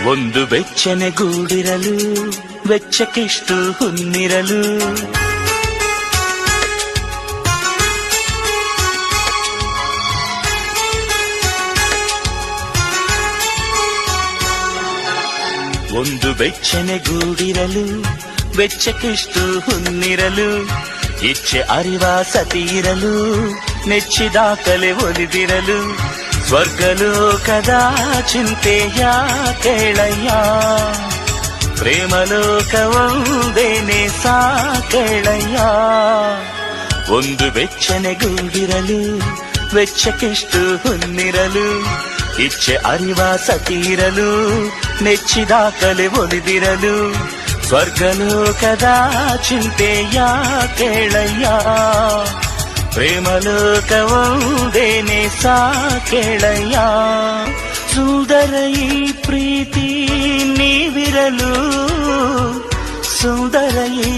ಒಂದು ಬೆಚ್ಚನೆ ಗೂಡಿರಲು ವೆಚ್ಚಕ್ಕೆಷ್ಟು ಹುನ್ನಿರಲು. ಒಂದು ಬೆಚ್ಚನೆ ಗೂಡಿರಲು ವೆಚ್ಚಕ್ಕೆಷ್ಟು ಹುನ್ನಿರಲು. ಇಚ್ಛೆ ಅರಿವ ಸತಿಯಿರಲು ನೆಚ್ಚಿದ ಕಲೆ ಒಲಿದಿರಲು. ಸ್ವರ್ಗಲೋಕದ ಚಿಂತೆಯ ಕೇಳಯ್ಯ, ಪ್ರೇಮಲೋಕವೊಂದೇನೆ ಸಾಕೇಳಯ್ಯ. ಒಂದು ಬೆಚ್ಚನೆ ಗೂಡಿರಲು ವೆಚ್ಚಕ್ಕೆಷ್ಟು ಹುನ್ನಿರಲು. ಇಚ್ಛೆ ಅರಿವ ಸತಿಯಿರಲು ನೆಚ್ಚಿದ ಕಲೆ ಒಲಿದಿರಲು. ಸ್ವರ್ಗಲೋಕದ ಚಿಂತೆಯ ಕೇಳಯ್ಯ, ಪ್ರೇಮಲೋಕವೊಂದೇನೆ ಸಾಕೇಳಯ್ಯ. ಸುಂದರ ಈ ಪ್ರೀತಿ ನೀವಿರಲು, ಸುಂದರ ಈ